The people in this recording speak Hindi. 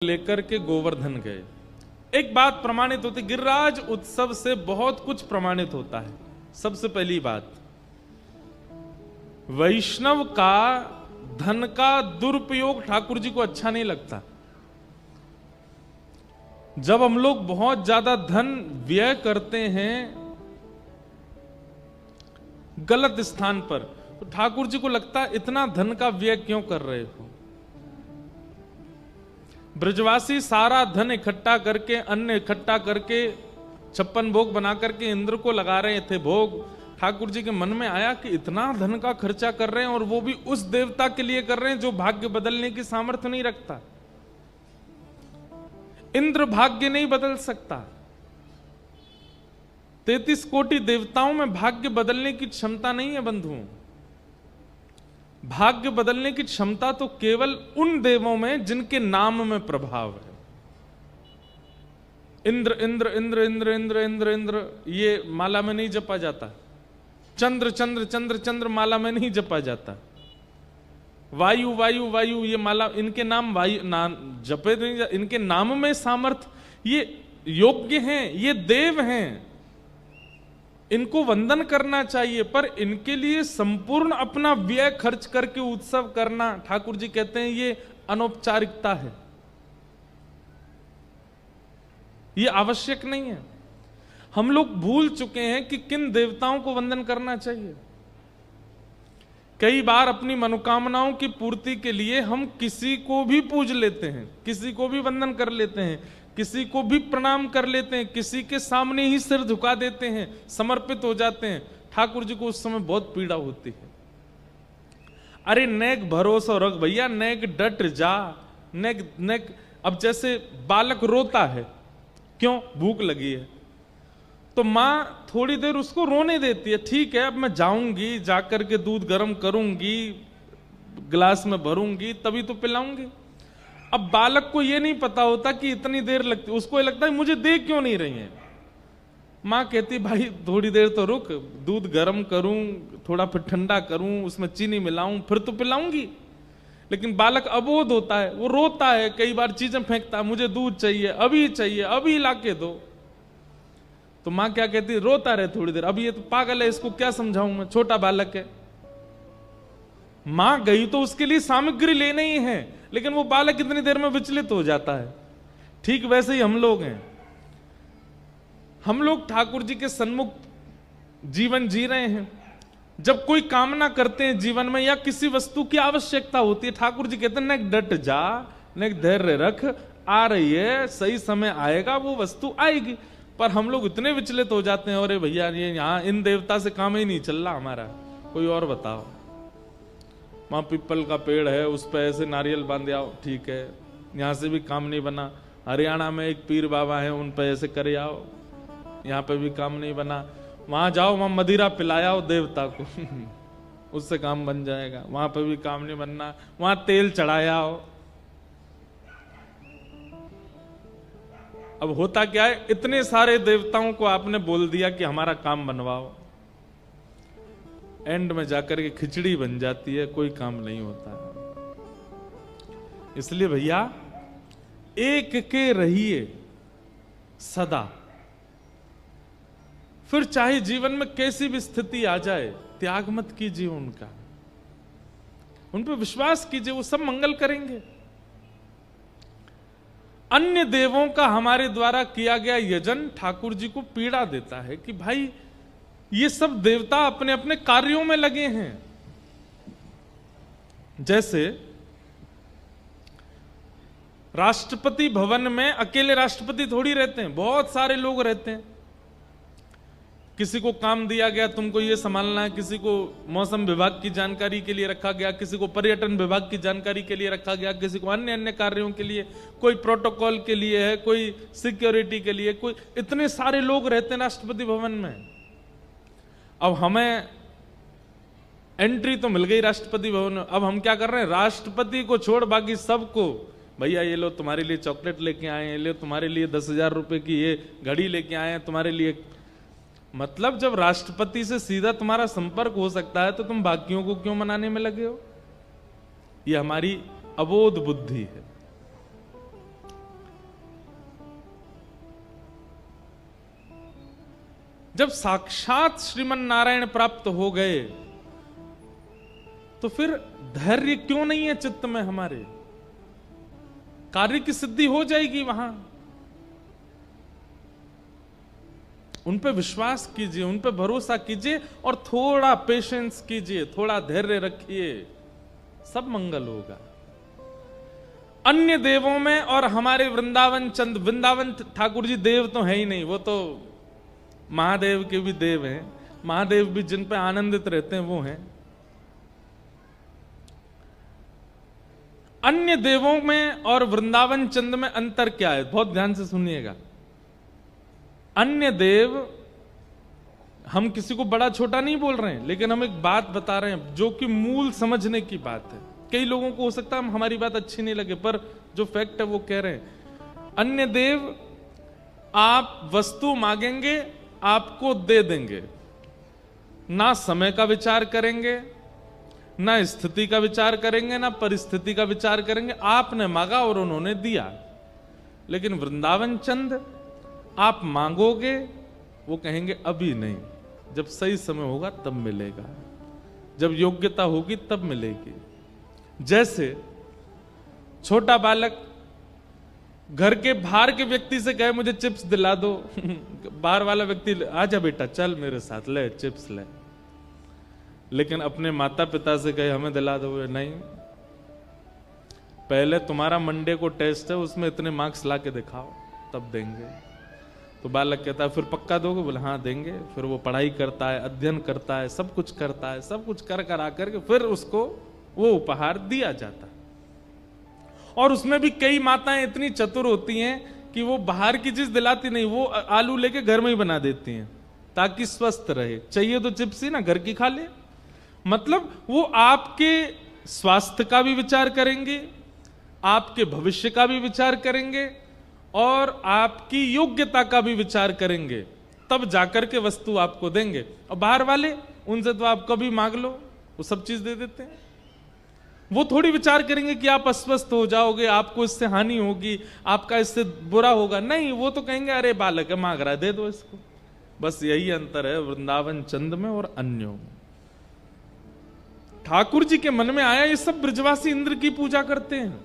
लेकर के गोवर्धन गए। एक बात प्रमाणित होती, गिरिराज उत्सव से बहुत कुछ प्रमाणित होता है। सबसे पहली बात, वैष्णव का धन का दुरुपयोग ठाकुर जी को अच्छा नहीं लगता। जब हम लोग बहुत ज्यादा धन व्यय करते हैं गलत स्थान पर, तो ठाकुर जी को लगता है इतना धन का व्यय क्यों कर रहे हो। ब्रजवासी सारा धन इकट्ठा करके, अन्न इकट्ठा करके 56 भोग बना करके इंद्र को लगा रहे थे भोग। ठाकुर जी के मन में आया कि इतना धन का खर्चा कर रहे हैं और वो भी उस देवता के लिए कर रहे हैं जो भाग्य बदलने की सामर्थ्य नहीं रखता। इंद्र भाग्य नहीं बदल सकता। 33 कोटि देवताओं में भाग्य बदलने की क्षमता नहीं है बंधुओं। भाग्य बदलने की क्षमता तो केवल उन देवों में जिनके नाम में प्रभाव है। इंद्र इंद्र इंद्र इंद्र इंद्र इंद्र इंद्र ये माला में नहीं जपा जाता। चंद्र चंद्र चंद्र चंद्र माला में नहीं जपा जाता। वायु वायु वायु ये माला, इनके नाम वायु नाम जपे नहीं, इनके नाम में सामर्थ्य, ये योग्य हैं, ये देव हैं, इनको वंदन करना चाहिए। पर इनके लिए संपूर्ण अपना व्यय खर्च करके उत्सव करना, ठाकुर जी कहते हैं ये अनौपचारिकता है, ये आवश्यक नहीं है। हम लोग भूल चुके हैं कि किन देवताओं को वंदन करना चाहिए। कई बार अपनी मनोकामनाओं की पूर्ति के लिए हम किसी को भी पूज लेते हैं, किसी को भी वंदन कर लेते हैं, किसी को भी प्रणाम कर लेते हैं, किसी के सामने ही सिर झुका देते हैं, समर्पित हो जाते हैं। ठाकुर जी को उस समय बहुत पीड़ा होती है। अरे नेक भरोसा रख भैया, नेक डट जा, नेक नेक। अब जैसे बालक रोता है, क्यों? भूख लगी है, तो मां थोड़ी देर उसको रोने देती है। ठीक है, अब मैं जाऊंगी, जाकर के दूध गर्म करूंगी, गिलास में भरूंगी, तभी तो पिलाऊंगी। अब बालक को यह नहीं पता होता कि इतनी देर लगती, उसको लगता है मुझे दे क्यों नहीं रही है। मां कहती भाई थोड़ी देर तो रुक, दूध गर्म करूं, थोड़ा फिर ठंडा करूं, उसमें चीनी मिलाऊं, फिर तो पिलाऊंगी। लेकिन बालक अबोध होता है, वो रोता है, कई बार चीजें फेंकता है, मुझे दूध चाहिए, अभी लाके दो। तो मां क्या कहती, रोता रहे थोड़ी देर, अब ये तो पागल है, इसको क्या समझाऊं मैं, छोटा बालक है। मां गई तो उसके लिए सामग्री लेने ही है, लेकिन वो बालक इतनी देर में विचलित हो जाता है। ठीक वैसे ही हम लोग हैं। हम लोग ठाकुर जी के सन्मुख जीवन जी रहे हैं। जब कोई कामना करते हैं जीवन में या किसी वस्तु की आवश्यकता होती है, ठाकुर जी कहते हैं नेक डट जा, नेक धैर्य रख, आ रही है, सही समय आएगा, वो वस्तु आएगी। पर हम लोग इतने विचलित हो जाते हैं, अरे भैया ये यहाँ इन देवता से काम ही नहीं चल रहा हमारा, कोई और बताओ। वहां पीपल का पेड़ है, उस पर ऐसे नारियल बांध आओ, ठीक है, यहां से भी काम नहीं बना। हरियाणा में एक पीर बाबा है, उन पर ऐसे करे आओ, यहाँ पे भी काम नहीं बना। वहां जाओ, वहां मदिरा पिलाया देवता को उससे काम बन जाएगा, वहां पे भी काम नहीं बनना। वहां तेल चढ़ाया हो। अब होता क्या है, इतने सारे देवताओं को आपने बोल दिया कि हमारा काम बनवाओ, एंड में जाकर के खिचड़ी बन जाती है, कोई काम नहीं होता। इसलिए भैया एक के रहिए सदा, फिर चाहे जीवन में कैसी भी स्थिति आ जाए, त्याग मत कीजिए उनका, उन पर विश्वास कीजिए, वो सब मंगल करेंगे। अन्य देवों का हमारे द्वारा किया गया यजन ठाकुर जी को पीड़ा देता है कि भाई ये सब देवता अपने अपने कार्यों में लगे हैं। जैसे राष्ट्रपति भवन में अकेले राष्ट्रपति थोड़ी रहते हैं, बहुत सारे लोग रहते हैं। किसी को काम दिया गया, तुमको ये संभालना है, किसी को मौसम विभाग की जानकारी के लिए रखा गया, किसी को पर्यटन विभाग की जानकारी के लिए रखा गया, किसी को अन्य अन्य कार्यों के लिए, कोई प्रोटोकॉल के लिए है, कोई सिक्योरिटी के लिए, कोई, इतने सारे लोग रहते हैं राष्ट्रपति भवन में। अब हमें एंट्री तो मिल गई राष्ट्रपति भवन में, अब हम क्या कर रहे हैं, राष्ट्रपति को छोड़ बाकी सबको, भैया ये लो तुम्हारे लिए चॉकलेट लेके आए हैं, ले तुम्हारे लिए 10,000 रुपए की ये घड़ी लेके आए हैं, तुम्हारे लिए। मतलब जब राष्ट्रपति से सीधा तुम्हारा संपर्क हो सकता है तो तुम बाकियों को क्यों मनाने में लगे हो। ये हमारी अबोध बुद्धि है। जब साक्षात श्रीमन नारायण प्राप्त हो गए तो फिर धैर्य क्यों नहीं है चित्त में हमारे? कार्य की सिद्धि हो जाएगी वहां। उन पे विश्वास कीजिए, उन पे भरोसा कीजिए और थोड़ा पेशेंस कीजिए, थोड़ा धैर्य रखिए, सब मंगल होगा। अन्य देवों में और हमारे वृंदावन ठाकुर जी देव तो है ही नहीं, वो तो महादेव के भी देव हैं। महादेव भी जिन पे आनंदित रहते हैं वो हैं। अन्य देवों में और वृंदावन चंद में अंतर क्या है? बहुत ध्यान से सुनिएगा। अन्य देव, हम किसी को बड़ा छोटा नहीं बोल रहे हैं, लेकिन हम एक बात बता रहे हैं जो कि मूल समझने की बात है। कई लोगों को हो सकता है हमारी बात अच्छी नहीं लगे, पर जो फैक्ट है वो कह रहे हैं। अन्य देव आप वस्तु मांगेंगे आपको दे देंगे, ना समय का विचार करेंगे, ना स्थिति का विचार करेंगे, ना परिस्थिति का विचार करेंगे। आपने मांगा और उन्होंने दिया। लेकिन वृंदावन चंद आप मांगोगे, वो कहेंगे अभी नहीं, जब सही समय होगा तब मिलेगा, जब योग्यता होगी तब मिलेगी। जैसे छोटा बालक घर के बाहर के व्यक्ति से कहे मुझे चिप्स दिला दो, बाहर वाला व्यक्ति आजा बेटा चल मेरे साथ, ले चिप्स ले। लेकिन अपने माता पिता से कहे हमें दिला दो, नहीं, पहले तुम्हारा मंडे को टेस्ट है, उसमें इतने मार्क्स ला के दिखाओ तब देंगे। तो बालक कहता है फिर पक्का दोगे? बोले हाँ देंगे। फिर वो पढ़ाई करता है, अध्ययन करता है, सब कुछ करता है, सब कुछ कर कर आकर के फिर उसको वो उपहार दिया जाता है। और उसमें भी कई माताएं इतनी चतुर होती हैं कि वो बाहर की चीज दिलाती नहीं, वो आलू लेके घर में ही बना देती हैं ताकि स्वस्थ रहे। चाहिए तो चिप्स ही ना, घर की खा ले। मतलब वो आपके स्वास्थ्य का भी विचार करेंगे, आपके भविष्य का भी विचार करेंगे और आपकी योग्यता का भी विचार करेंगे, तब जाकर के वस्तु आपको देंगे। और बाहर वाले, उनसे तो आप कभी मांग लो वो सब चीज दे देते हैं। वो थोड़ी विचार करेंगे कि आप अस्वस्थ हो जाओगे, आपको इससे हानि होगी, आपका इससे बुरा होगा। नहीं, वो तो कहेंगे अरे बालक है मांग रहा है दे दो इसको। बस यही अंतर है वृंदावन चंद में और अन्यों में। ठाकुर जी के मन में आया ये सब ब्रजवासी इंद्र की पूजा करते हैं,